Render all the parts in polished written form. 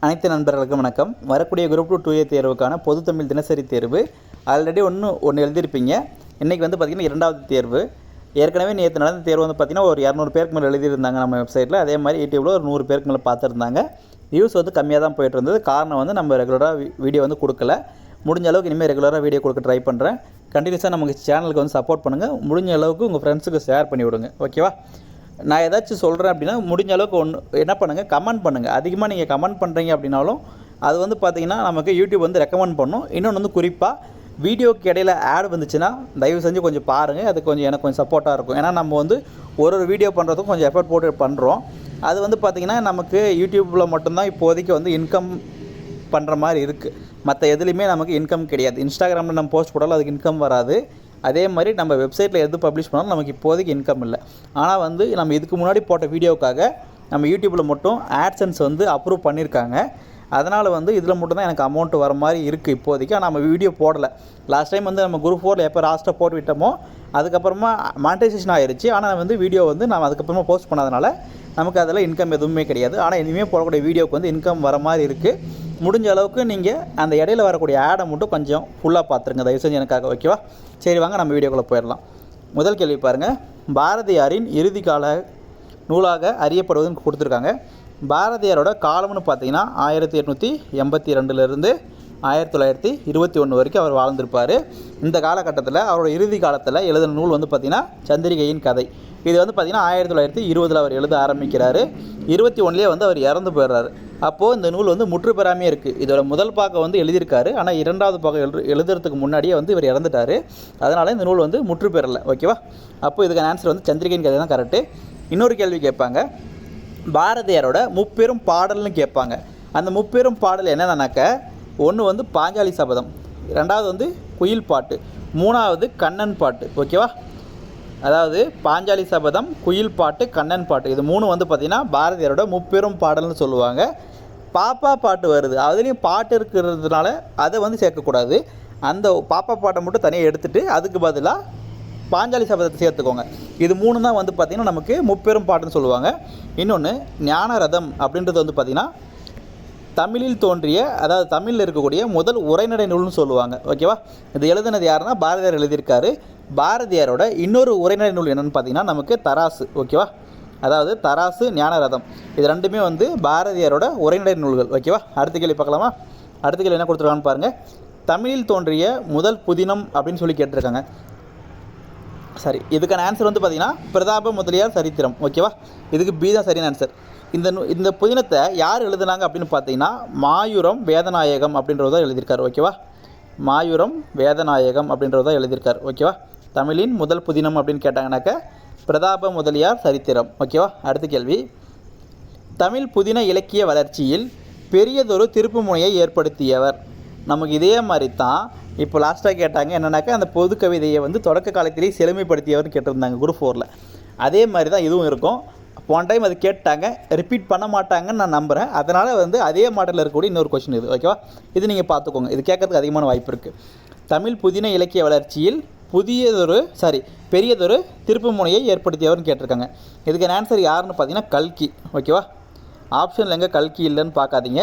அனைத்து நண்பர்களுக்கும் வணக்கம். வரக்கூடிய குரூப் 2 2A தேர்வுக்கான பொது தமிழ் தினசரி தேர்வு ஆல்ரெடி ஒன்று எழுதியிருப்பீங்க. இன்றைக்கி வந்து பார்த்திங்கன்னா இரண்டாவது தேர்வு. ஏற்கனவே நேற்று நடந்த தேர்வு வந்து பார்த்திங்கன்னா ஒரு 200 பேருக்கு மேலே எழுதியிருந்தாங்க நம்ம வெப்சைட்டில். அதே மாதிரி யூடியூப்பில் ஒரு 100 பேருக்கு மேலே பார்த்துருந்தாங்க. வியூஸ் வந்து கம்மியாக தான் போய்ட்டு இருந்தது. காரணம் வந்து நம்ம ரெகுலராக வீடியோ வந்து கொடுக்கல. முடிஞ்ச அளவுக்கு இனிமேல் ரெகுலராக வீடியோ கொடுக்க ட்ரை பண்ணுறேன். கண்டினியூஸாக நமக்கு சேனலுக்கு வந்து சப்போர்ட் பண்ணுங்கள். முடிஞ்ச அளவுக்கு உங்கள் ஃப்ரெண்ட்ஸுக்கு ஷேர் பண்ணி விடுங்க. ஓகேவா? நான் ஏதாச்சும் சொல்கிறேன் அப்படின்னா முடிஞ்ச அளவுக்கு என்ன பண்ணுங்கள், கமெண்ட் பண்ணுங்கள். அதிகமாக நீங்கள் கமெண்ட் பண்ணுறீங்க அப்படின்னாலும் அது வந்து பார்த்திங்கன்னா நமக்கு யூடியூப் வந்து ரெக்கமெண்ட் பண்ணும். இன்னொன்று வந்து குறிப்பாக வீடியோக்கு இடையில் ஆட் வந்துச்சுன்னா தயவு செஞ்சு கொஞ்சம் பாருங்கள். அது கொஞ்சம் எனக்கு கொஞ்சம் சப்போர்ட்டாக இருக்கும். ஏன்னா நம்ம வந்து ஒரு வீடியோ பண்ணுறதுக்கும் கொஞ்சம் எஃபர்ட் போட்டு பண்ணுறோம். அது வந்து பார்த்திங்கன்னா நமக்கு யூடியூப்பில் மட்டும்தான் இப்போதைக்கு வந்து இன்கம் பண்ணுற மாதிரி இருக்குது. மற்ற எதுலேயுமே நமக்கு இன்கம் கிடையாது. இன்ஸ்டாகிராமில் நம்ம போஸ்ட் போட்டாலும் அதுக்கு இன்கம் வராது. அதே மாதிரி நம்ம வெப்சைட்டில் எது பப்ளிஷ் பண்ணாலும் நமக்கு இப்போதைக்கு இன்கம் இல்லை. ஆனால் வந்து நம்ம இதுக்கு முன்னாடி போட்ட வீடியோக்காக நம்ம யூடியூப்பில் மட்டும் ஆட்சன்ஸ் வந்து அப்ரூவ் பண்ணியிருக்காங்க. அதனால் வந்து இதில் மட்டும்தான் எனக்கு அமௌண்ட் வர மாதிரி இருக்குது இப்போதைக்கு. ஆனால் நம்ம வீடியோ போடலை. லாஸ்ட் டைம் வந்து நம்ம குரூப் 4 எப்போ லாஸ்ட்டாக போட்டு விட்டோமோ அதுக்கப்புறமா மானிட்டைசேஷன் ஆகிருச்சு. ஆனால் வந்து வீடியோ வந்து நம்ம அதுக்கப்புறமா போஸ்ட் பண்ணாதனால நமக்கு அதில் இன்கம் எதுவுமே கிடையாது. ஆனால் இனிமேல் போடக்கூடிய வீடியோவுக்கு வந்து இன்கம் வர மாதிரி இருக்குது. முடிஞ்ச அளவுக்கு நீங்கள் அந்த இடையில வரக்கூடிய ஆடை மட்டும் கொஞ்சம் ஃபுல்லாக பார்த்துருங்க தயவு செஞ்சு எனக்காக. ஓகேவா? சரி, வாங்க நம்ம வீடியோக்குள்ளே போயிடலாம். முதல் கேள்வி பாருங்கள். பாரதியாரின் இறுதி கால நூலாக அறியப்படுவதுன்னு கொடுத்துருக்காங்க. பாரதியாரோட காலம்னு பார்த்தீங்கன்னா 1882 1921 வரைக்கும் அவர் வாழ்ந்திருப்பார். இந்த காலகட்டத்தில் அவரோட இறுதி காலத்தில் எழுதின நூல் வந்து பார்த்திங்கன்னா சந்திரிகையின் கதை. இது வந்து பார்த்திங்கன்னா 1920 அவர் எழுத ஆரம்பிக்கிறாரு. 21 வந்து அவர் இறந்து போயிடுறாரு. அப்போது இந்த நூல் வந்து முற்று பெறாமே இருக்குது. இதோட முதல் பாகம் வந்து எழுதியிருக்காரு. ஆனால் இரண்டாவது பாகம் எழுதுறதுக்கு முன்னாடியே வந்து இவர் இறந்துட்டார். அதனால் இந்த நூல் வந்து முற்று பெறலை. ஓகேவா? அப்போது இதுக்கான ஆன்சர் வந்து சந்திரிகையின் கதை தான் கரெக்டு. இன்னொரு கேள்வி கேட்பாங்க. பாரதியாரோட முப்பெரும் பாடல்னு கேட்பாங்க. அந்த முப்பெரும் பாடல் என்னென்னாக்க, ஒன்று வந்து பாஞ்சாலி சபதம், ரெண்டாவது வந்து குயில் பாட்டு, மூணாவது கண்ணன் பாட்டு. ஓகேவா? அதாவது பாஞ்சாலி சபதம், குயில் பாட்டு, கண்ணன் பாட்டு, இது மூணு வந்து பார்த்திங்கன்னா பாரதியாரோட முப்பெரும் பாடல்னு சொல்லுவாங்க. பாப்பா பாட்டு வருது, அதுலேயும் பாட்டு இருக்கிறதுனால அதை வந்து சேர்க்கக்கூடாது. அந்த பாப்பா பாட்டை மட்டும் தனியாக எடுத்துகிட்டு அதுக்கு பதிலாக பாஞ்சாலி சபதத்தை சேர்த்துக்கோங்க. இது மூணு தான் வந்து பார்த்திங்கன்னா நமக்கு முப்பெரும் பாட்டுன்னு சொல்லுவாங்க. இன்னொன்று ஞானரதம் அப்படின்றது வந்து பார்த்திங்கன்னா தமிழில் தோன்றிய, அதாவது தமிழில் இருக்கக்கூடிய முதல் உரைநடை நூல்னு சொல்லுவாங்க. ஓகேவா? இது எழுதினது யாருன்னா பாரதியார் எழுதியிருக்காரு. பாரதியாரோட இன்னொரு உரைநடை நூல் என்னென்னு பார்த்தீங்கன்னா நமக்கு தராசு. ஓகேவா? அதாவது தராசு, ஞானரதம், இது ரெண்டுமே வந்து பாரதியாரோட உரைநடை நூல்கள். ஓகேவா? அடுத்த கேள்வி பார்க்கலாமா? அடுத்த கேள்வி என்ன கொடுத்துருக்கான்னு பாருங்கள். தமிழில் தோன்றிய முதல் புதினம் அப்படின்னு சொல்லி கேட்டிருக்காங்க. சரி, இதுக்கான ஆன்சர் வந்து பார்த்திங்கன்னா பிரதாப முதலியார் சரித்திரம். ஓகேவா? இதுக்கு பி தான் சரியான ஆன்சர். இந்த புதினத்தை யார் எழுதுனாங்க அப்படின்னு பார்த்தீங்கன்னா மாயூரம் வேதநாயகம் அப்படின்றதான் எழுதியிருக்காரு. ஓகேவா? மாயூரம் வேதநாயகம் அப்படின்றதான் எழுதியிருக்காரு. ஓகேவா? தமிழின் முதல் புதினம் அப்படின்னு கேட்டாங்கனாக்க பிரதாப முதலியார் சரித்திரம். ஓகேவா? அடுத்த கேள்வி. தமிழ் புதின இலக்கிய வளர்ச்சியில் பெரியதொரு திருப்பு முனையை ஏற்படுத்தியவர். நமக்கு இதே மாதிரி தான் இப்போ லாஸ்ட்டாக கேட்டாங்க என்னென்னாக்கா அந்த பொது கவிதையை வந்து தொடக்க காலத்திலேயே செழுமைப்படுத்தியவர்னு கேட்டிருந்தாங்க குரூப் 4. அதே மாதிரி தான் இதுவும் இருக்கும். போன டைம் அது கேட்டாங்க, ரிப்பீட் பண்ண மாட்டாங்கன்னு நான் நம்புகிறேன். அதனால் வந்து அதே மாடலில் இருக்கக்கூடிய இன்னொரு கொஸ்டின் இது. ஓகேவா? இது நீங்கள் பார்த்துக்கோங்க. இது கேட்கறதுக்கு அதிகமான வாய்ப்பு இருக்குது. தமிழ் புதின இலக்கிய வளர்ச்சியில் பெரியதொரு திருப்பு முனையை ஏற்படுத்தியவர்னு கேட்டிருக்காங்க. இதுக்கு ஆன்சர் யாருன்னு பார்த்தீங்கன்னா கல்கி. ஓகேவா? ஆப்ஷனில் எங்கே கல்கி இல்லைன்னு பார்க்காதீங்க.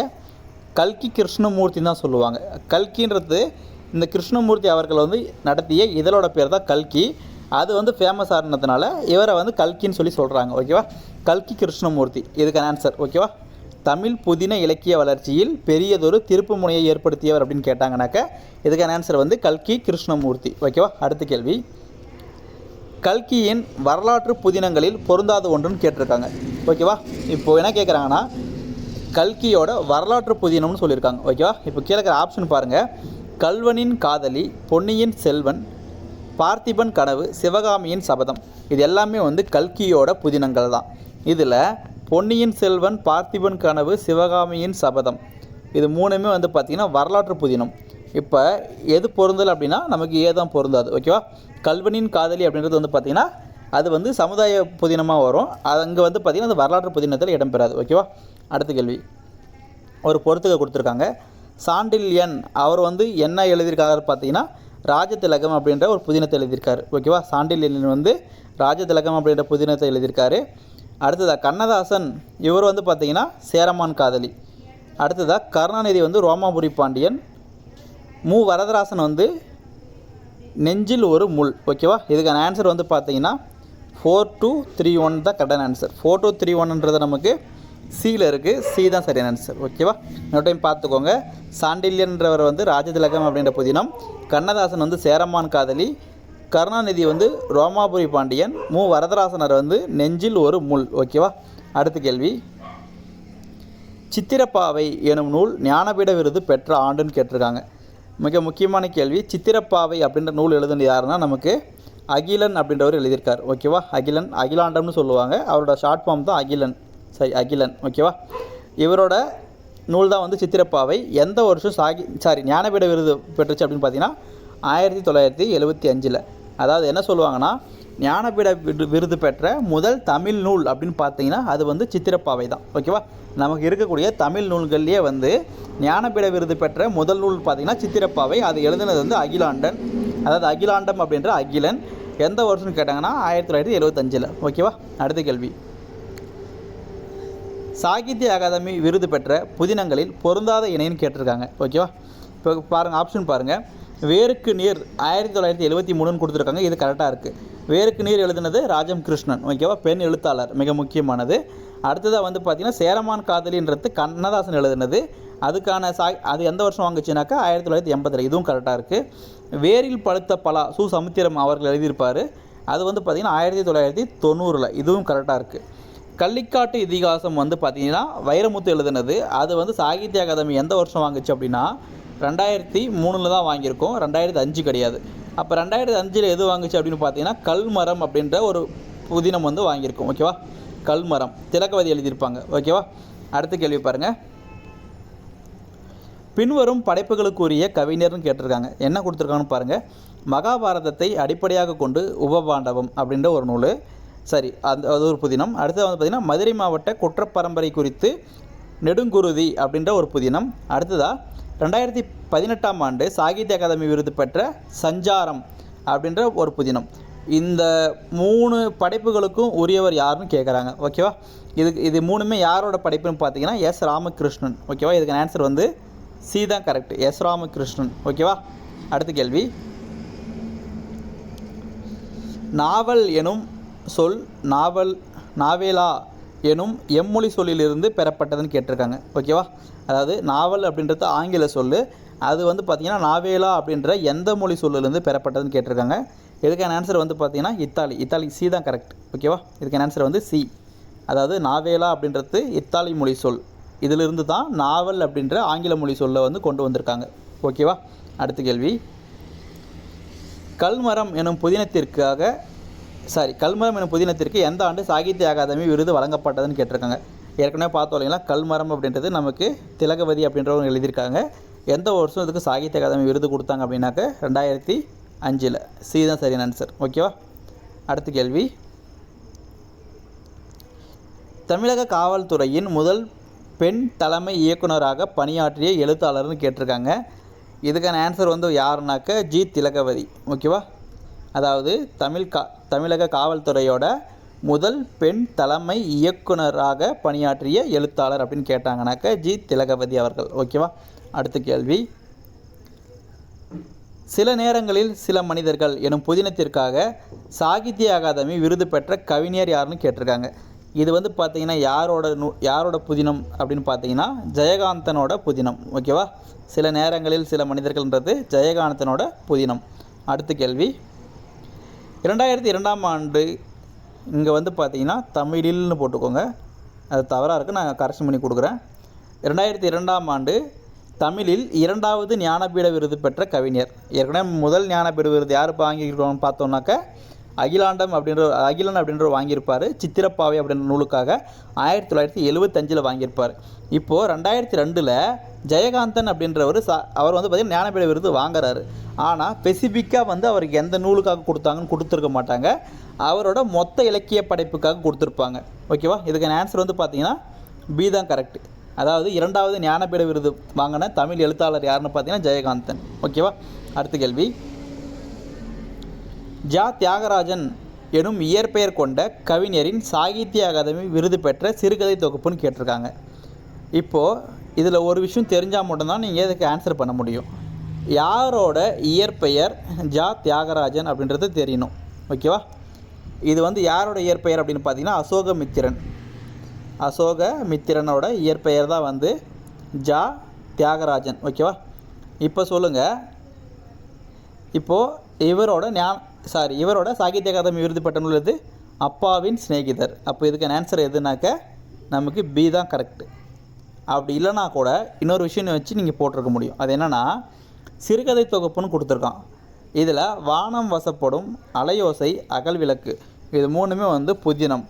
கல்கி கிருஷ்ணமூர்த்தின்னு தான் சொல்லுவாங்க. கல்கின்றது இந்த கிருஷ்ணமூர்த்தி அவர்கள் வந்து நடத்திய இதழோட பேர் தான் கல்கி. அது வந்து ஃபேமஸ் ஆனதுனால இவரை வந்து கல்கின்னு சொல்லி சொல்கிறாங்க. ஓகேவா? கல்கி கிருஷ்ணமூர்த்தி இதுக்கான ஆன்சர். ஓகேவா? தமிழ் புதின இலக்கிய வளர்ச்சியில் பெரியதொரு திருப்பு முனையை ஏற்படுத்தியவர் அப்படின்னு கேட்டாங்கனாக்க இதுக்கான ஆன்சர் வந்து கல்கி கிருஷ்ணமூர்த்தி. ஓகேவா? அடுத்த கேள்வி. கல்கியின் வரலாற்று புதினங்களில் பொருந்தாத ஒன்றுன்னு கேட்டிருக்காங்க. ஓகேவா? இப்போது என்ன கேட்குறாங்கன்னா கல்கியோட வரலாற்று புதினம்னு சொல்லியிருக்காங்க. ஓகேவா? இப்போ கீழே இருக்கிற ஆப்ஷன் பாருங்கள். கல்வனின் காதலி, பொன்னியின் செல்வன், பார்த்திபன் கனவு, சிவகாமியின் சபதம், இது எல்லாமே வந்து கல்கியோட புதினங்கள் தான். இதில் பொன்னியின் செல்வன், பார்த்திபன் கனவு, சிவகாமியின் சபதம், இது மூணுமே வந்து பார்த்திங்கன்னா வரலாற்று புதினம். இப்போ எது பொருந்தல் அப்படின்னா நமக்கு ஏதான் பொருந்தாது. ஓகேவா? கல்வனின் காதலி அப்படின்றது வந்து பார்த்திங்கன்னா அது வந்து சமுதாய புதினமாக வரும். அங்கே வந்து பார்த்திங்கன்னா அது வரலாற்று புதினத்தில் இடம்பெறாது. ஓகேவா? அடுத்த கேள்வி. ஒரு பொறுத்துக்க கொடுத்துருக்காங்க. சாண்டில்யன் அவர் வந்து என்ன எழுதியிருக்காரு பார்த்தீங்கன்னா ராஜதிலகம் அப்படின்ற ஒரு புதினத்தை எழுதியிருக்காரு. ஓகேவா? சாண்டில்யன் வந்து ராஜதிலகம் அப்படின்ற புதினத்தை எழுதியிருக்காரு. அடுத்ததாக கண்ணதாசன் இவர் வந்து பார்த்திங்கன்னா சேரமான் காதலி, அடுத்ததாக கருணாநிதி வந்து ரோமாபுரி பாண்டியன், மு வரதராசன் வந்து நெஞ்சில் ஒரு முள். ஓகேவா, இதுக்கான ஆன்சர் வந்து பார்த்தீங்கன்னா 4231 தான் கரெக்டான ஆன்சர். 4231ன்றது நமக்கு சியில் இருக்குது, சி தான் சரியான ஆன்சர். ஓகேவா, இன்னொரு டைம் பார்த்துக்கோங்க. சாண்டில்யன்றவர் வந்து ராஜதிலகம் அப்படின்ற புதினம், கண்ணதாசன் வந்து சேரமான் காதலி, கருணாநிதி வந்து ரோமாபுரி பாண்டியன், மு வரதராசனர் வந்து நெஞ்சில் ஒரு முள். ஓகேவா, அடுத்த கேள்வி, சித்திரப்பாவை எனும் நூல் ஞானபீட விருது பெற்ற ஆண்டுன்னு கேட்டிருக்காங்க. மிக முக்கியமான கேள்வி. சித்திரப்பாவை அப்படின்ற நூல் எழுதுனது யாருன்னா நமக்கு அகிலன் அப்படின்றவர் எழுதியிருக்கார். ஓகேவா, அகிலன், அகிலாண்டம்னு சொல்லுவாங்க, அவரோட ஷார்ட் ஃபார்ம் தான் அகிலன். சரி, அகிலன். ஓகேவா, இவரோட நூல் தான் வந்து சித்திரப்பாவை. எந்த வருஷம் ஞானபீட விருது பெற்றுச்சு அப்படின்னு பார்த்தீங்கன்னா 1975. அதாவது என்ன சொல்லுவாங்கன்னா, ஞானபீட விருது பெற்ற முதல் தமிழ் நூல் அப்படின்னு பார்த்தீங்கன்னா அது வந்து சித்திரப்பாவை தான். ஓகேவா, நமக்கு இருக்கக்கூடிய தமிழ் நூல்கள்லேயே வந்து ஞானபீட விருது பெற்ற முதல் நூல் பார்த்திங்கன்னா சித்திரப்பாவை. அது எழுதுனது வந்து அகிலாண்டன், அதாவது அகிலாண்டம் அப்படின்ற அகிலன். எந்த வருஷம்னு கேட்டாங்கன்னா 1975. ஓகேவா, அடுத்த கேள்வி, சாகித்ய அகாதமி விருது பெற்ற புதினங்களில் பொருந்தாத இணைன்னு கேட்டிருக்காங்க. ஓகேவா, இப்போ பாருங்கள், ஆப்ஷன் பாருங்கள். வேருக்கு நீர் 1973 கொடுத்துருக்காங்க, இது கரெக்டாக இருக்குது. வேருக்கு நீர் எழுதுனது ராஜம் கிருஷ்ணன். ஓகேவா, பெண் எழுத்தாளர், மிக முக்கியமானது. அடுத்ததாக வந்து பார்த்திங்கன்னா சேரமான் காதலின்றது கண்ணதாசன் எழுதுனது. அதுக்கான அது எந்த வருஷம் வாங்குச்சுனாக்கா 1982, இதுவும் கரெக்டாக இருக்குது. வேரில் பழுத்த பலா சு சமுத்திரம் அவர்கள் எழுதியிருப்பார், அது வந்து பார்த்திங்கன்னா 1990, இதுவும் கரெக்டாக இருக்குது. கள்ளிக்காட்டு இதிகாசம் வந்து பார்த்திங்கன்னா வைரமுத்து எழுதுனது, அது வந்து சாகித்ய அகாதமி எந்த வருஷம் வாங்குச்சு அப்படின்னா 2003 தான் வாங்கியிருக்கோம், 2005 கிடையாது. அப்போ 2005 எது வாங்குச்சு அப்படின்னு பார்த்தீங்கன்னா கல்மரம் அப்படின்ற ஒரு புதினம் வந்து வாங்கியிருக்கோம். ஓகேவா, கல்மரம், திலகவதி எழுதியிருப்பாங்க. ஓகேவா, அடுத்த கேள்வி பாருங்கள். பின்வரும் படைப்புகளுக்குரிய கவிஞர்னு கேட்டிருக்காங்க. என்ன கொடுத்துருக்காங்கன்னு பாருங்கள். மகாபாரதத்தை அடிப்படையாக கொண்டு உபபாண்டவம் அப்படின்ற ஒரு நூல். சரி, அது ஒரு புதினம். அடுத்தது வந்து பார்த்திங்கன்னா மதுரை மாவட்ட குற்றப்பரம்பரை குறித்து நெடுங்குருதி அப்படின்ற ஒரு புதினம். அடுத்ததாக 2018 ஆண்டு சாகித்ய அகாதமி விருது பெற்ற சஞ்சாரம் அப்படின்ற ஒரு புதினம். இந்த 3 படைப்புகளுக்கும் உரியவர் யாருன்னு கேட்குறாங்க. ஓகேவா, இது 3மே யாரோட படைப்புன்னு பார்த்தீங்கன்னா எஸ் ராமகிருஷ்ணன். ஓகேவா, இதுக்கு ஆன்சர் வந்து சி தான் கரெக்ட், எஸ் ராமகிருஷ்ணன். ஓகேவா, அடுத்த கேள்வி, நாவல் எனும் சொல் நாவேலா எனும் எம்மொழி சொல்லிலிருந்து பெறப்பட்டதுன்னு கேட்டிருக்காங்க. ஓகேவா, அதாவது நாவல் அப்படின்றது ஆங்கில சொல், அது வந்து பார்த்திங்கன்னா நாவேலா அப்படின்ற எந்த மொழி சொல்லிலிருந்து பெறப்பட்டதுன்னு கேட்டிருக்காங்க. இதுக்கான ஆன்சர் வந்து பார்த்திங்கன்னா இத்தாலி, சி தான் கரெக்ட். ஓகேவா, இதுக்கான ஆன்சர் வந்து சி, அதாவது நாவேலா அப்படின்றது இத்தாலி மொழி சொல், இதிலிருந்து தான் நாவல் அப்படின்ற ஆங்கில மொழி சொல்லை வந்து கொண்டு வந்திருக்காங்க. ஓகேவா, அடுத்த கேள்வி, கல்மரம் எனும் புதினத்திற்கு எந்த ஆண்டு சாகித்ய அகாதமி விருது வழங்கப்பட்டதுன்னு கேட்டிருக்காங்க. ஏற்கனவே பார்த்தோம் இல்லைங்களா, கல்மரம் அப்படின்றது நமக்கு திலகவதி அப்படின்றவங்க எழுதியிருக்காங்க. எந்த வருஷம் இதுக்கு சாகித்ய அகாதமி விருது கொடுத்தாங்க அப்படின்னாக்க 2005, சி தான் சரியான ஆன்சர். ஓகேவா, அடுத்த கேள்வி, தமிழக காவல்துறையின் முதல் பெண் தலைமை இயக்குனராக பணியாற்றிய எழுத்தாளர்னு கேட்டிருக்காங்க. இதுக்கான ஆன்சர் வந்து யாருனாக்க ஜி திலகவதி. ஓகேவா, அதாவது தமிழக காவல்துறையோட முதல் பெண் தலைமை இயக்குனராக பணியாற்றிய எழுத்தாளர் அப்படின்னு கேட்டாங்கனாக்க ஜி திலகவதி அவர்கள். ஓகேவா, அடுத்த கேள்வி, சில நேரங்களில் சில மனிதர்கள் எனும் புதினத்திற்காக சாகித்ய அகாதமி விருது பெற்ற கவிஞர் யாருன்னு கேட்டிருக்காங்க. இது வந்து பார்த்திங்கன்னா யாரோட புதினம் அப்படின்னு பார்த்தீங்கன்னா ஜெயகாந்தனோட புதினம். ஓகேவா, சில நேரங்களில் சில மனிதர்கள்ன்றது ஜெயகாந்தனோட புதினம். அடுத்த கேள்வி, 2002 ஆண்டு இங்கே வந்து பார்த்திங்கன்னா தமிழில்னு போட்டுக்கோங்க, அது தவறாக இருக்குது, நான் கரெக்ஷன் பண்ணி கொடுக்குறேன். 2002 ஆண்டு தமிழில் 2வது ஞானபீட விருது பெற்ற கவிஞர். ஏற்கனவே முதல் ஞானபீட விருது யார் வாங்கியிருக்கோம்னு பார்த்தோம்னாக்க அகிலன் அப்படின்ற வாங்கியிருப்பார். சித்திரப்பாவை அப்படின்ற நூலுக்காக 1975 வாங்கியிருப்பார். இப்போது 2002 ஜெயகாந்தன் அப்படின்றவர் அவர் வந்து பார்த்திங்கன்னா ஞானபீட விருது வாங்குறாரு. ஆனால் ஸ்பெசிஃபிக்காக வந்து அவருக்கு எந்த நூலுக்காக கொடுத்தாங்கன்னு கொடுத்துருக்க மாட்டாங்க, அவரோட மொத்த இலக்கிய படைப்புக்காக கொடுத்துருப்பாங்க. ஓகேவா, இதுக்கான ஆன்சர் வந்து பார்த்திங்கன்னா பி தான் கரெக்ட். அதாவது 2வது ஞானபீட விருது வாங்கின தமிழ் எழுத்தாளர் யாருன்னு பார்த்தீங்கன்னா ஜெயகாந்தன். ஓகேவா, அடுத்த கேள்வி, ஜா தியாகராஜன் எனும் இயற்பெயர் கொண்ட கவிஞரின் சாகித்ய அகாதமி விருது பெற்ற சிறுகதை தொகுப்புன்னு கேட்டிருக்காங்க. இப்போது இதில் ஒரு விஷயம் தெரிஞ்சால் மட்டும்தான் நீங்கள் இதுக்கு ஆன்சர் பண்ண முடியும். யாரோட இயற்பெயர் ஜா தியாகராஜன் அப்படின்றது தெரியணும். ஓகேவா? இது வந்து யாரோட இயற்பெயர் அப்படின்னு பார்த்தீங்கன்னா அசோகமித்திரன். அசோகமித்திரனோட இயற்பெயர் தான் வந்து ஜா தியாகராஜன். ஓகேவா? இப்போ சொல்லுங்கள், இப்போது இவரோட சாகித்ய அகாதமி விருது பெற்ற நூல் எது? அப்பாவின் சிநேகிதர். அப்போ இதுக்கான ஆன்சர் எதுனாக்க நமக்கு பி தான் கரெக்டு. அப்படி இல்லைனா கூட இன்னொரு விஷயம் வச்சு நீங்கள் போட்டிருக்க முடியும். அது என்னென்னா சிறுகதை தொகுப்புன்னு கொடுத்துருக்கான். இதில் வானம் வசப்படும், அலையோசை, அகல் விளக்கு இது மூணுமே வந்து புதினம்.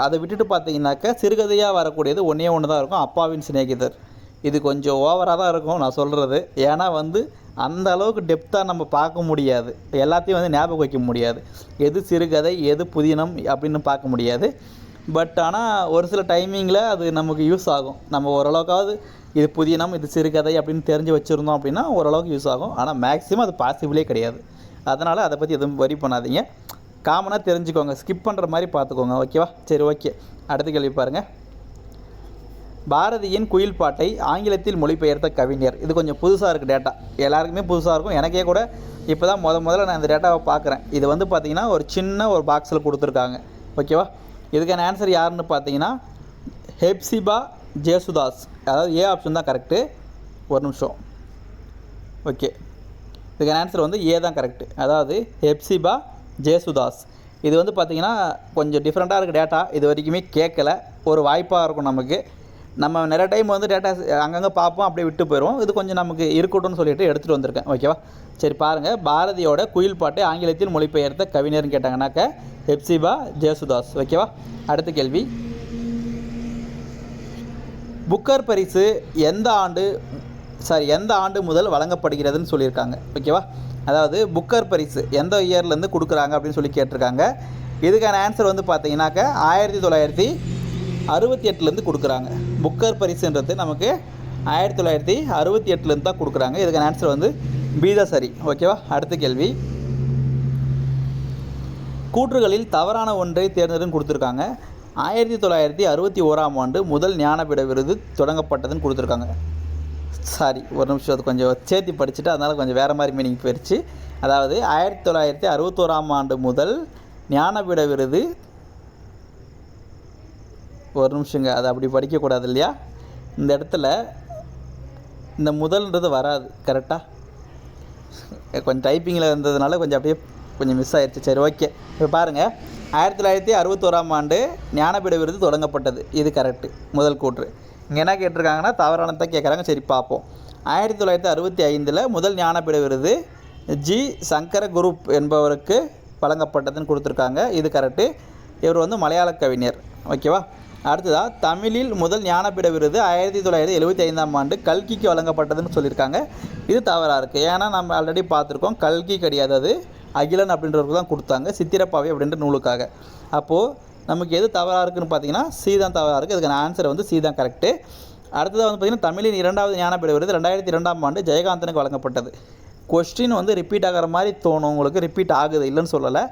அதை விட்டுட்டு பார்த்தீங்கன்னாக்க சிறுகதையாக வரக்கூடியது ஒன்றே ஒன்று தான் இருக்கும், அப்பாவின் சிநேகிதர். இது கொஞ்சம் ஓவராக தான் இருக்கும் நான் சொல்கிறது. ஏன்னா வந்து அந்த அளவுக்கு டெப்த்தாக நம்ம பார்க்க முடியாது, எல்லாத்தையும் வந்து ஞாபகம் வைக்க முடியாது. எது சிறுகதை எது புதினம் அப்படின்னு பார்க்க முடியாது. பட் ஆனால் ஒரு சில டைமிங்கில் அது நமக்கு யூஸ் ஆகும். நம்ம ஓரளவுக்காவது இது புதினம் இது சிறுகதை அப்படின்னு தெரிஞ்சு வச்சுருந்தோம் அப்படின்னா ஓரளவுக்கு யூஸ் ஆகும். ஆனால் மேக்ஸிமம் அது பாசிபிளே கிடையாது. அதனால் அதை பற்றி எதுவும் வரி பண்ணாதீங்க, காமனாக தெரிஞ்சுக்கோங்க, ஸ்கிப் பண்ணுற மாதிரி பார்த்துக்கோங்க. ஓகேவா? சரி, ஓகே. அடுத்த கேள்வி பாருங்கள். பாரதியின் குயில் பாட்டை ஆங்கிலத்தில் மொழிபெயர்த்த கவிஞர். இது கொஞ்சம் புதுசாக இருக்குது டேட்டா, எல்லாருக்குமே புதுசாக இருக்கும். எனக்கே கூட இப்போ தான் முதல்ல நான் இந்த டேட்டாவை பார்க்குறேன். இது வந்து பார்த்திங்கன்னா ஒரு சின்ன ஒரு பாக்ஸில் கொடுத்துருக்காங்க. ஓகேவா? இதுக்கான ஆன்சர் யாருன்னு பார்த்தீங்கன்னா ஹெப்சிபா ஜேசுதாஸ். அதாவது ஏ ஆப்ஷன் தான் கரெக்டு. ஒரு நிமிஷம். ஓகே, இதுக்கான ஆன்சர் வந்து ஏ தான் கரெக்டு. அதாவது ஹெப்சிபா ஜேசுதாஸ். இது வந்து பார்த்திங்கன்னா கொஞ்சம் டிஃப்ரெண்ட்டாக இருக்குது டேட்டா, இது வரைக்குமே கேட்கல. ஒரு வாய்ப்பாக இருக்கும் நமக்கு. நம்ம நிறைய டைம் வந்து டேட்டா அங்கங்கே பார்ப்போம், அப்படியே விட்டு போயிடுவோம். இது கொஞ்சம் நமக்கு இருக்கட்டும்னு சொல்லிட்டு எடுத்துகிட்டு வந்திருக்கேன். ஓகேவா? சரி பாருங்கள், பாரதியோட குயில் பாட்டை ஆங்கிலத்தில் மொழிபெயர்த்த கவிஞர்னு கேட்டாங்கன்னாக்க ஹெப்சிபா ஜேசுதாஸ். ஓகேவா? அடுத்த கேள்வி. புக்கர் பரிசு எந்த ஆண்டு முதல் வழங்கப்படுகிறதுன்னு சொல்லியிருக்காங்க. ஓகேவா? அதாவது புக்கர் பரிசு எந்த இயர்லேருந்து கொடுக்குறாங்க அப்படின்னு சொல்லி கேட்டிருக்காங்க. இதுக்கான ஆன்சர் வந்து பார்த்தீங்கன்னாக்க 1968 கொடுக்குறாங்க. புக்கர் பரிசுன்றது நமக்கு 1968 தான் கொடுக்குறாங்க. இதுக்கான ஆன்சர் வந்து பி தான் சரி. ஓகேவா? அடுத்த கேள்வி. கூற்றுகளில் தவறான ஒன்றை தேர்ந்தெடுன்னு கொடுத்துருக்காங்க. 1961 முதல் ஞானபீட விருது தொடங்கப்பட்டதுன்னு கொடுத்துருக்காங்க. சாரி, ஒரு நிமிஷம், அது கொஞ்சம் சேர்த்து படிச்சுட்டு அதனால் கொஞ்சம் வேறு மாதிரி மீனிங் போயிடுச்சு. அதாவது 1961 முதல் ஞானபீட விருது, ஒரு நிமிஷங்க, அது அப்படி படிக்கக்கூடாது இல்லையா? இந்த இடத்துல இந்த முதல்ன்றது வராது கரெக்டாக, கொஞ்சம் டைப்பிங்கில் இருந்ததுனால கொஞ்சம் அப்படியே கொஞ்சம் மிஸ் ஆயிடுச்சு. சரி, ஓகே. இப்போ பாருங்கள், 1961 ஞானபீட விருது தொடங்கப்பட்டது. இது கரெக்டு, முதல் கூற்று. இங்கே என்ன கேட்டிருக்காங்கன்னா தவறானதை கேட்குறாங்க. சரி பார்ப்போம். 1965 முதல் ஞானபீட விருது ஜி சங்கர குருப் என்பவருக்கு வழங்கப்பட்டதுன்னு கொடுத்துருக்காங்க. இது கரெக்டு. இவர் வந்து மலையாள கவிஞர். ஓகேவா? அடுத்ததாக தமிழில் முதல் ஞானபீட விருது 1975 கல்கிக்கு வழங்கப்பட்டதுன்னு சொல்லியிருக்காங்க. இது தவறாக இருக்குது. ஏன்னா நம்ம ஆல்ரெடி பார்த்துருக்கோம், கல்கி கிடையாது, அது அகிலன் அப்படின்றவருக்கு தான் கொடுத்தாங்க, சித்திரப்பாவை அப்படின்ற நூலுக்காக. அப்போது நமக்கு எது தவறாக இருக்குதுன்னு பார்த்தீங்கன்னா சி தான் தவறாக இருக்குது. அதுக்கான ஆன்சர் வந்து சி தான் கரெக்டு. அடுத்ததாக வந்து பார்த்திங்கன்னா தமிழின் 2வது ஞானபீட விருது 2002 ஜெயகாந்தனுக்கு வழங்கப்பட்டது. கொஸ்டின் வந்து ரிப்பீட் ஆகிற மாதிரி தோணும் உங்களுக்கு, ரிப்பீட் ஆகுது, இல்லைன்னு சொல்லலை.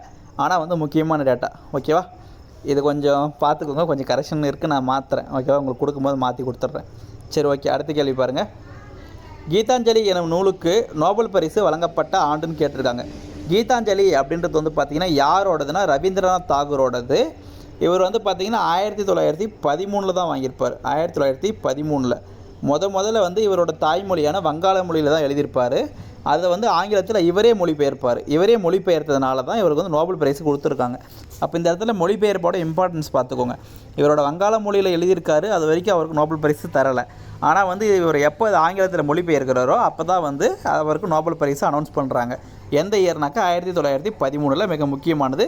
ஆனால் வந்து முக்கியமான டேட்டா. ஓகேவா? இது கொஞ்சம் பார்த்துக்கோங்க, கொஞ்சம் கரெக்ஷன் இருக்குது, நான் மாற்றுறேன். ஓகேவா? உங்களுக்கு கொடுக்கும்போது மாற்றி கொடுத்துட்றேன். சரி, ஓகே. அடுத்த கேள்வி பாருங்கள். கீதாஞ்சலி எனும் நூலுக்கு நோபல் பரிசு வழங்கப்பட்ட ஆண்டுன்னு கேட்டிருக்காங்க. கீதாஞ்சலி அப்படின்றது வந்து பார்த்திங்கன்னா யாரோடதுன்னா ரவீந்திரநாத் தாகூரோடது. இவர் வந்து பார்த்திங்கன்னா 1913 தான் வாங்கியிருப்பார். 1913 முதல்ல வந்து இவரோட தாய்மொழியான வங்காள மொழியில் தான் எழுதியிருப்பார். அதை வந்து ஆங்கிலத்தில் இவரே மொழிபெயர்ப்பார். இவரே மொழிபெயர்த்ததுனால தான் இவருக்கு வந்து நோபல் பிரைஸ் கொடுத்துருக்காங்க. அப்போ இந்த இடத்துல மொழிபெயர்ப்போட இம்பார்ட்டன்ஸ் பார்த்துக்கோங்க. இவரோட வங்காள மொழியில் எழுதியிருக்காரு, அது வரைக்கும் அவருக்கு நோபல் பரிசு தரலை. ஆனால் வந்து இவர் எப்போ ஆங்கிலத்தில் மொழிபெயர்க்கிறாரோ அப்போ தான் வந்து அவருக்கு நோபல் பரிசு அனௌன்ஸ் பண்ணுறாங்க. எந்த இயர்னாக்கா 1913 மிக முக்கியமானது.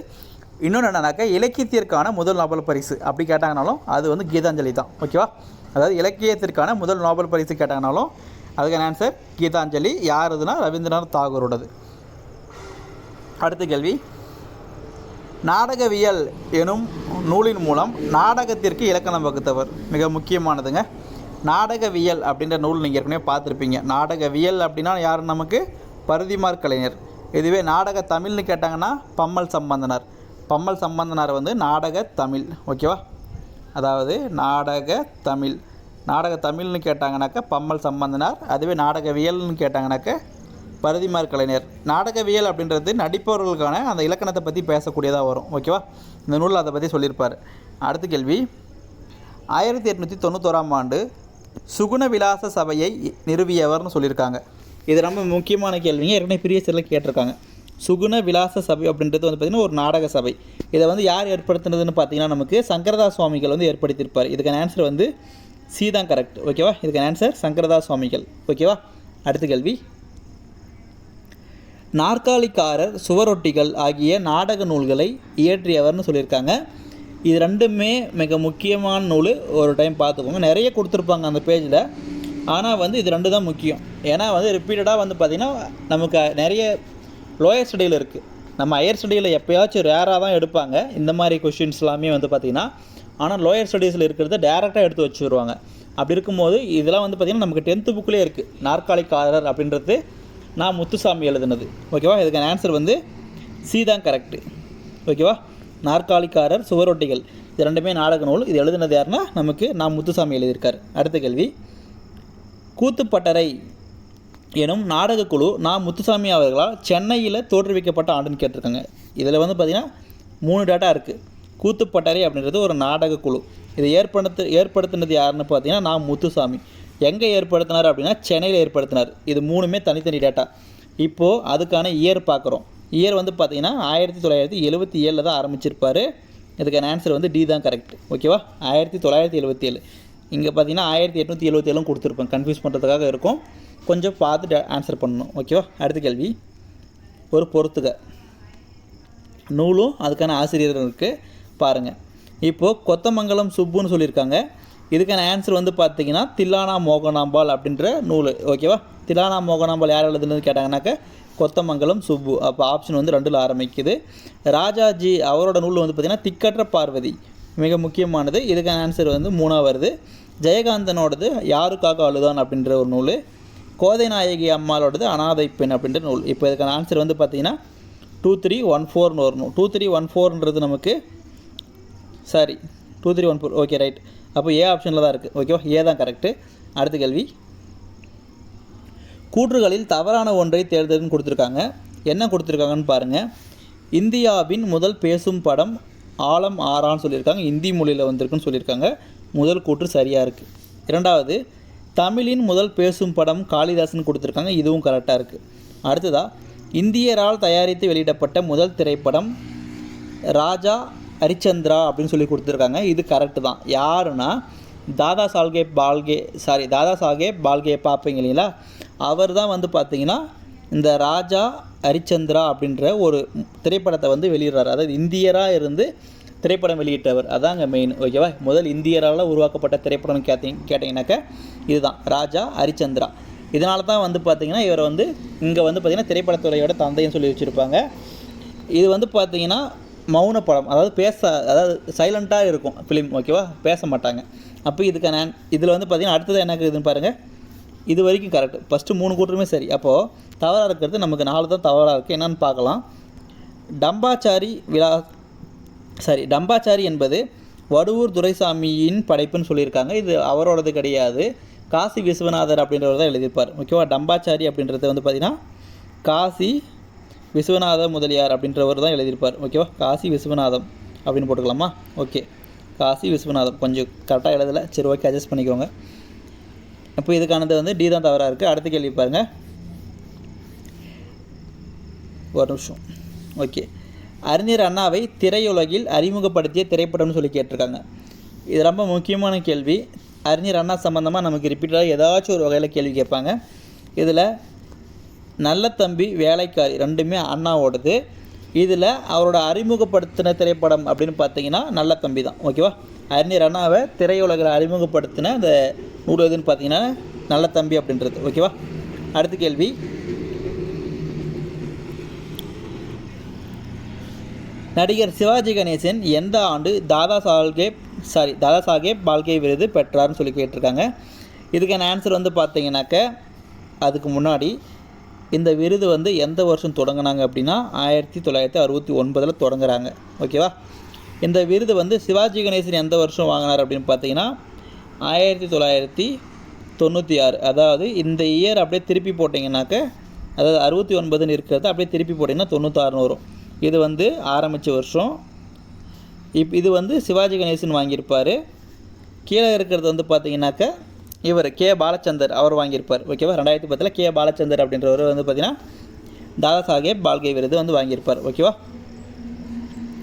இன்னொன்று என்னன்னாக்கா இலக்கியத்திற்கான முதல் நோபல் பரிசு அப்படி கேட்டாங்கனாலும் அது வந்து கீதாஞ்சலி தான். ஓகேவா? அதாவது இலக்கியத்திற்கான முதல் நோபல் பரிசு கேட்டாங்கனாலும் அதுக்கான ஆன்சர் கீதாஞ்சலி. யாருதுன்னா ரவீந்திரநாத் தாகூரோடது. அடுத்த கேள்வி. நாடகவியல் எனும் நூலின் மூலம் நாடகத்திற்கு இலக்கணம் வகுத்தவர். மிக முக்கியமானதுங்க. நாடகவியல் அப்படின்ற நூல் நீங்கள் ஏற்கனவே பார்த்துருப்பீங்க. நாடகவியல் அப்படின்னா யார்? நமக்கு பரிதிமாற் கலைஞர். இதுவே நாடக தமிழ்னு கேட்டாங்கன்னா பம்மல் சம்பந்தனார். பம்மல் சம்பந்தனார் வந்து நாடக தமிழ். ஓகேவா? அதாவது நாடக தமிழ் நாடக தமிழ்னு கேட்டாங்கனாக்கா பம்மல் சம்பந்தனார். அதுவே நாடகவியல்னு கேட்டாங்கனாக்கா பரதிமார் கலைஞர். நாடகவியல் அப்படின்றது நடிப்பவர்களுக்கான அந்த இலக்கணத்தை பற்றி பேசக்கூடியதாக வரும். ஓகேவா? இந்த நூலில் அதை பற்றி சொல்லியிருப்பார். அடுத்த கேள்வி, 1891ஆம் ஆண்டு சுகுண விலாச சபையை நிறுவியவர்னு சொல்லியிருக்காங்க. இது ரொம்ப முக்கியமான கேள்விங்க. ஏற்கனவே பிரியசரில் கேட்டிருக்காங்க. சுகுண விலாச சபை அப்படின்றது வந்து பார்த்திங்கன்னா ஒரு நாடக சபை. இதை வந்து யார் ஏற்படுத்தினதுன்னு பார்த்தீங்கன்னா நமக்கு சங்கரதாஸ் சுவாமிகள் வந்து ஏற்படுத்தியிருப்பார். இதுக்கான ஆன்சர் வந்து சி தான் கரெக்ட். ஓகேவா? இதுக்கான ஆன்சர் சங்கரதாஸ் சுவாமிகள். ஓகேவா? அடுத்த கேள்வி, நாற்காலிக்காரர், சுவரொட்டிகள் ஆகிய நாடக நூல்களை இயற்றியவர்னு சொல்லியிருக்காங்க. இது ரெண்டுமே மிக முக்கியமான நூல். ஒரு டைம் பார்த்துக்கோங்க. நிறைய கொடுத்துருப்பாங்க அந்த பேஜில். ஆனால் வந்து இது ரெண்டு தான் முக்கியம். ஏன்னா வந்து ரிப்பீட்டடாக வந்து பார்த்திங்கன்னா நமக்கு நிறைய லோயர் ஸ்டடியில் இருக்குது. நம்ம ஹையர் ஸ்டடியில் எப்போயாச்சும் ரேராக தான் எடுப்பாங்க இந்த மாதிரி கொஷின்ஸ் எல்லாமே வந்து பார்த்திங்கன்னா. ஆனால் லோயர் ஸ்டடீஸில் இருக்கிறத டேரெக்டாக எடுத்து வச்சுருவாங்க. அப்படி இருக்கும்போது இதெல்லாம் வந்து பார்த்திங்கன்னா நமக்கு 10th புக்லேயே இருக்குது. நாற்காலிக்காரர் அப்படின்றது நான் முத்துசாமி எழுதுனது. ஓகேவா? இதுக்கான ஆன்சர் வந்து சி தான் கரெக்டு. ஓகேவா? நாற்காலிக்காரர், சுவரொட்டிகள் இது ரெண்டுமே நாடக நூல். இது எழுதுனது யாருன்னா நமக்கு நான் முத்துசாமி எழுதியிருக்கார். அடுத்த கேள்வி, கூத்துப்பட்டறை எனும் நாடகக்குழு நான் முத்துசாமி அவர்களால் சென்னையில் தோற்றுவிக்கப்பட்ட ஆண்டுன்னு கேட்டிருக்காங்க. இதில் வந்து பார்த்திங்கன்னா 3 டேட்டா இருக்குது. கூத்துப்பட்டறை அப்படின்றது ஒரு நாடகக்குழு. இதை ஏற்படுத்தினது யாருன்னு பார்த்தீங்கன்னா நான் முத்துசாமி. எங்கே ஏற்படுத்தினார் அப்படின்னா சென்னையில் ஏற்படுத்தினார். இது 3மே தனித்தனி டேட்டா. இப்போது அதுக்கான இயர் பார்க்குறோம். இயர் வந்து பார்த்திங்கன்னா 1977 தான் ஆரம்பிச்சிருப்பார். இதுக்கான ஆன்சர் வந்து டி தான் கரெக்ட். ஓகேவா? 1977. இங்கே பார்த்தீங்கன்னா 1877 கொடுத்துருப்பேன். கன்ஃபியூஸ் பண்ணுறதுக்காக இருக்கும். கொஞ்சம் பார்த்து ஆன்சர் பண்ணணும். ஓகேவா? அடுத்த கேள்வி, ஒரு பொறுத்துக நூலும் அதுக்கான ஆசிரியர்கள் இருக்குது பாருங்கள். இப்போது கொத்தமங்கலம் சுப்புன்னு சொல்லியிருக்காங்க. இதுக்கான ஆன்சர் வந்து பார்த்திங்கன்னா தில்லானா மோகனாம்பாள் அப்படின்ற நூல். ஓகேவா? தில்லானா மோகனாம்பாள் யார் எழுதுனதுன்னு கேட்டாங்கன்னாக்கா கொத்தமங்கலம் சுப்பு. அப்போ ஆப்ஷன் வந்து 2ல் ஆரம்பிக்குது. ராஜாஜி அவரோட நூல் வந்து பார்த்திங்கன்னா திக்கற்ற பார்வதி, மிக முக்கியமானது. இதுக்கான ஆன்சர் வந்து 3ஆக வருது. ஜெயகாந்தனோடது யாருக்காக அழுதான் அப்படின்ற ஒரு நூல். கோதை நாயகி அம்மாளோடது அனாதை பெண் அப்படின்ற நூல். இப்போ இதுக்கான ஆன்சர் வந்து பார்த்திங்கன்னா 2314ன்னு வரணும். 2314ன்றது நமக்கு சாரி 2314. Okay right. அப்போ ஏ ஆப்ஷனில் தான் இருக்குது. ஓகேவா? ஏ தான் கரெக்டு. அடுத்த கேள்வி, கூற்றுகளில் தவறான ஒன்றை தேர்ந்தெடுன்னு கொடுத்துருக்காங்க. என்ன கொடுத்துருக்காங்கன்னு பாருங்கள். இந்தியாவின் முதல் பேசும் படம் ஆலம் ஆறான்னு சொல்லியிருக்காங்க. இந்தி மொழியில் வந்திருக்குன்னு சொல்லியிருக்காங்க. முதல் கூற்று சரியாக இருக்குது. இரண்டாவது, தமிழின் முதல் பேசும் படம் காளிதாசன் கொடுத்துருக்காங்க. இதுவும் கரெக்டாக இருக்குது. அடுத்ததாக, இந்தியரால் தயாரித்து வெளியிடப்பட்ட முதல் திரைப்படம் ராஜா ஹரிச்சந்திரா அப்படின்னு சொல்லி கொடுத்துருக்காங்க. இது கரெக்டு தான். யாருன்னா தாதா சாஹேப் பால்கே பார்ப்பீங்க இல்லைங்களா, அவர் தான் வந்து பார்த்திங்கன்னா இந்த ராஜா ஹரிச்சந்திரா அப்படின்ற ஒரு திரைப்படத்தை வந்து வெளியிடுறாரு. அதாவது இந்தியராக இருந்து திரைப்படம் வெளியிட்டவர். அதாங்க மெயின். ஓகேவா? முதல் இந்தியரால் உருவாக்கப்பட்ட திரைப்படம் கேட்டிங்கனாக்கா இதுதான் ராஜா ஹரிச்சந்திரா. இதனால தான் வந்து பார்த்திங்கன்னா இவர் வந்து இங்கே வந்து பார்த்திங்கன்னா திரைப்படத்துறையோட தந்தைன்னு சொல்லி வச்சுருப்பாங்க. இது வந்து பார்த்திங்கன்னா மௌன படம், அதாவது சைலண்ட்டாக இருக்கும் ஃபிலிம். ஓகேவா? பேச மாட்டாங்க. அப்போ இதுக்கான இதில் வந்து பார்த்திங்கன்னா அடுத்தது என்ன இருக்குதுன்னு பாருங்கள். இது வரைக்கும் கரெக்ட். ஃபஸ்ட்டு 3 கூட்டருமே சரி. அப்போது தவறாக இருக்கிறது நமக்கு 4 தான் தவறாக இருக்குது. என்னென்னு பார்க்கலாம். டம்பாச்சாரி என்பது வடுவூர் துரைசாமியின் படைப்புன்னு சொல்லியிருக்காங்க. இது அவரோடது கிடையாது. காசி விஸ்வநாதர் அப்படின்றவர் தான் எழுதியிருப்பார். ஓகேவா? டம்பாச்சாரி அப்படின்றது வந்து பார்த்திங்கன்னா காசி விஸ்வநாத முதலியார் அப்படின்றவர் தான் எழுதியிருப்பார். ஓகேவா? காசி விஸ்வநாதம் அப்படின்னு போட்டுக்கலாமா? ஓகே, காசி விஸ்வநாதம். கொஞ்சம் கரெக்டாக எழுதலை. சரி, ஓகே, அட்ஜஸ்ட் பண்ணிக்கோங்க. அப்போ இதுக்கானது வந்து டி தான் தவறாக இருக்குது. அடுத்த கேள்வி பாருங்கள். ஒரு நிமிஷம். ஓகே, அறிஞர் அண்ணாவை திரையுலகில் அறிமுகப்படுத்திய திரைப்படம்னு சொல்லி கேட்டிருக்காங்க. இது ரொம்ப முக்கியமான கேள்வி. அறிஞர் அண்ணா சம்மந்தமாக நமக்கு ரிப்பீட்டடாக ஏதாச்சும் ஒரு வகையில் கேள்வி கேட்பாங்க. இதில் நல்ல தம்பி, வேலைக்காரி ரெண்டுமே அண்ணாவோடது. இதில் அவரோட அறிமுகப்படுத்தின திரைப்படம் அப்படின்னு பார்த்தீங்கன்னா நல்ல தம்பி தான். ஓகேவா? அறிஞர் அண்ணாவை திரையுலகில் அறிமுகப்படுத்தின அந்த நூல் எதுன்னு பார்த்தீங்கன்னா நல்ல தம்பி அப்படின்றது. ஓகேவா? அடுத்த கேள்வி, நடிகர் சிவாஜி கணேசன் எந்த ஆண்டு தாதா சாஹேப் பால்கே விருது பெற்றார்னு சொல்லி கேட்டிருக்காங்க. இதுக்கான ஆன்சர் வந்து பார்த்தீங்கன்னாக்க அதுக்கு முன்னாடி இந்த விருது வந்து எந்த வருஷம் தொடங்கினாங்க அப்படின்னா 1969 தொடங்குறாங்க. ஓகேவா? இந்த விருது வந்து சிவாஜி கணேசன் எந்த வருஷம் வாங்கினார் அப்படின்னு பார்த்தீங்கன்னா 1996. அதாவது இந்த இயர் அப்படியே திருப்பி போட்டிங்கனாக்க, அதாவது 69ன்னு இருக்கிறது அப்படியே திருப்பி போட்டிங்கன்னா 96ன்னு வரும். இது வந்து ஆரம்பித்த வருஷம். இது வந்து சிவாஜி கணேசன் வாங்கியிருப்பார். கீழே இருக்கிறது வந்து பார்த்திங்கனாக்க இவர் கே பாலச்சந்தர் அவர் வாங்கியிருப்பார். ஓகேவா, 2010 கே பாலச்சந்தர் அப்படின்றவர் வந்து பார்த்திங்கன்னா தாதா சாஹேப் பால்கே விருது வந்து வாங்கியிருப்பார். ஓகேவா.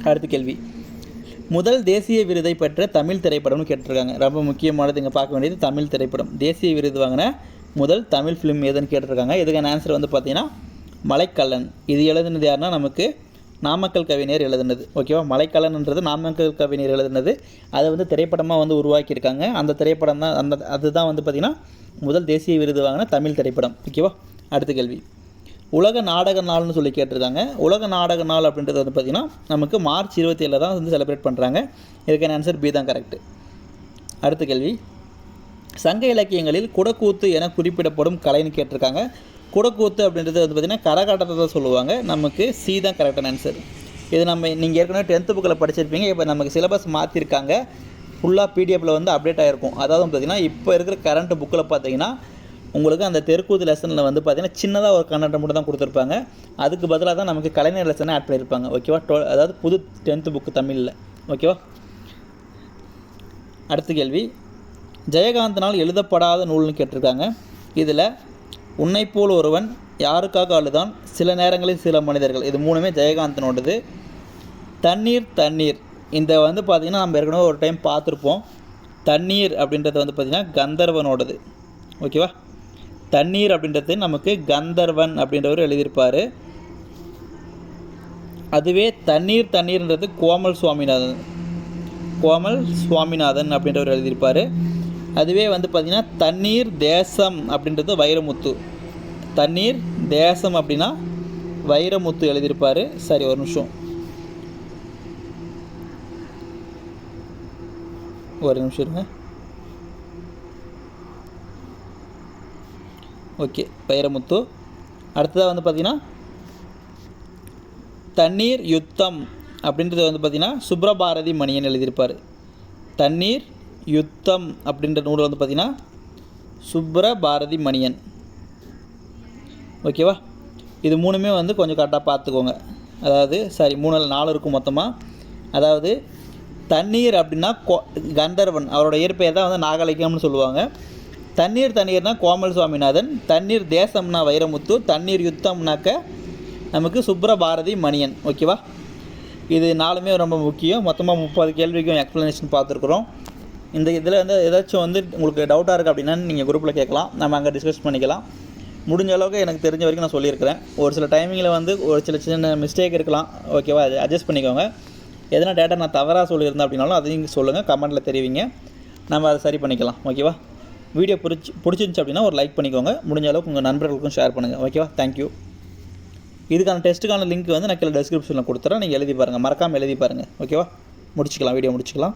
அடுத்த கேள்வி, முதல் தேசிய விருதை பெற்ற தமிழ் திரைப்படம்னு கேட்டிருக்காங்க. ரொம்ப முக்கியமானது இங்கே பார்க்க வேண்டியது தமிழ் திரைப்படம். தேசிய விருது வாங்கின முதல் தமிழ் ஃபிலிம் எதுன்னு கேட்டிருக்காங்க. இதுக்கான ஆன்சர் வந்து பார்த்திங்கன்னா மலைக்கல்லன். இது எழுதுனது யாருன்னா நமக்கு நாமக்கல் கவிஞர் எழுதுனது. ஓகேவா, மலைக்கல்லன்ன்றது நாமக்கல் கவிஞர் எழுதுனது. அதை வந்து திரைப்படமாக வந்து உருவாக்கியிருக்காங்க. அந்த திரைப்படம் தான் அதுதான் வந்து பார்த்திங்கன்னா முதல் தேசிய விருது வாங்கின தமிழ் திரைப்படம். ஓகேவா. அடுத்த கேள்வி, உலக நாடக நாள்னு சொல்லி கேட்டிருக்காங்க. உலக நாடக நாள் அப்படின்றது வந்து பார்த்திங்கன்னா நமக்கு மார்ச் 27 தான் வந்து செலிப்ரேட் பண்ணுறாங்க. இதுக்கான ஆன்சர் பி தான் கரெக்டு. அடுத்த கேள்வி, சங்க இலக்கியங்களில் குடக்கூத்து என குறிப்பிடப்படும் கலைன்னு கேட்டிருக்காங்க. குடக்கூத்து அப்படின்றது வந்து பார்த்திங்கன்னா கரகாட்டத்தை தான் சொல்லுவாங்க. நமக்கு சி தான் கரெக்டான ஆன்சர். இது நீங்கள் ஏற்கனவே 10th புக்கில் படிச்சிருப்பீங்க. இப்போ நமக்கு சிலபஸ் மாற்றிருக்காங்க. ஃபுல்லாக பிடிஎஃப்பில் வந்து அப்டேட் ஆகிருக்கும். அதாவது பார்த்திங்கன்னா இப்போ இருக்கிற கரண்ட் புக்கில் பார்த்திங்கன்னா உங்களுக்கு அந்த தெருக்கூத்து லெசனில் வந்து பார்த்திங்கன்னா சின்னதாக ஒரு கண்டென்ட் மட்டும் தான் கொடுத்துருப்பாங்க. அதுக்கு பதிலாக தான் நமக்கு கலைஞர் லெசனை ஆட் பண்ணியிருப்பாங்க. ஓகேவா, அதாவது புது 10th புக்கு தமிழில். ஓகேவா. அடுத்த கேள்வி, ஜெயகாந்தனால் எழுதப்படாத நூல்னு கேட்டிருக்காங்க. இதில் உன்னை போல் ஒருவன், யாருக்காக அழுதான், சில நேரங்களில் சில மனிதர்கள், இது மூணுமே ஜெயகாந்தனோடது. தண்ணீர் தண்ணீர் இந்த வந்து பார்த்திங்கன்னா நம்ம ஏற்கனவே ஒரு டைம் பார்த்துருப்போம். தண்ணீர் அப்படின்றது வந்து பார்த்திங்கன்னா கந்தர்வனோடது. ஓகேவா, தண்ணீர் அப்படின்றது நமக்கு கந்தர்வன் அப்படின்றவர் எழுதியிருப்பார். அதுவே தண்ணீர் தண்ணீர்ன்றது கோமல் சுவாமிநாதன் அப்படின்றவர் எழுதியிருப்பார். அதுவே வந்து பார்த்திங்கன்னா தண்ணீர் தேசம் அப்படின்றது வைரமுத்து. தண்ணீர் தேசம் அப்படின்னா வைரமுத்து எழுதியிருப்பார். சரி, ஒரு நிமிஷம் இருங்க. ஓகே, வைரமுத்து. அடுத்ததாக வந்து பார்த்திங்கன்னா தண்ணீர் யுத்தம் அப்படின்றது வந்து பார்த்திங்கன்னா சுப்ரபாரதி மணியன் எழுதியிருப்பார். தண்ணீர் யுத்தம் அப்படின்ற நூல் வந்து பார்த்திங்கன்னா சுப்ரபாரதி மணியன். ஓகேவா, இது மூணுமே வந்து கொஞ்சம் கரெக்டாக பார்த்துக்கோங்க. அதாவது 4 இருக்கும் மொத்தமாக. அதாவது தண்ணீர் அப்படின்னா கந்தர்வன், அவரோட இயற்பெயர் தான் வந்து நாகலிங்கம்னு சொல்லுவாங்க. தண்ணீர் தண்ணீர்னா கோமல் சுவாமிநாதன். தண்ணீர் தேசம்னா வைரமுத்து. தண்ணீர் யுத்தம்னாக்க நமக்கு சுப்ரபாரதி மணியன். ஓகேவா, இது 4மே ரொம்ப முக்கியம். மொத்தமாக 30 கேள்விக்கும் எக்ஸ்ப்ளனேஷன் பார்த்துருக்குறோம். இந்த இதில் வந்து ஏதாச்சும் வந்து உங்களுக்கு டவுட்டாக இருக்குது அப்படின்னா நீங்கள் குரூப்பில் கேட்கலாம். நம்ம அங்கே டிஸ்கஸ் பண்ணிக்கலாம். முடிஞ்ச அளவுக்கு எனக்கு தெரிஞ்ச வரைக்கும் நான் சொல்லியிருக்கிறேன். ஒரு சில டைமிங்கில் வந்து ஒரு சின்ன மிஸ்டேக் இருக்கலாம். ஓகேவா, அதை அட்ஜஸ்ட் பண்ணிக்கோங்க. எதனா டேட்டா நான் தவறாக சொல்லியிருந்தேன் அப்படின்னாலும் அதையும் சொல்லுங்கள், கமெண்ட்டில் தெரிவிங்க. நம்ம அதை சரி பண்ணிக்கலாம். ஓகேவா, வீடியோ பிடிச்சிருந்துச்சு அப்படின்னா ஒரு லைக் பண்ணிக்கோங்க. முடிஞ்ச அளவுக்கு உங்கள் நண்பர்களுக்கும் ஷேர் பண்ணுங்கள். ஓகேவா, தேங்க்யூ. இதுக்கான டெஸ்ட்டுக்கான லிங்க் வந்து நான் கீழே டிஸ்கிரிப்ஷனில் கொடுத்துறேன். நீங்கள் எழுதி பாருங்கள், மறக்காமல் எழுதி பாருங்கள். ஓகேவா, வீடியோ முடிச்சுக்கலாம்.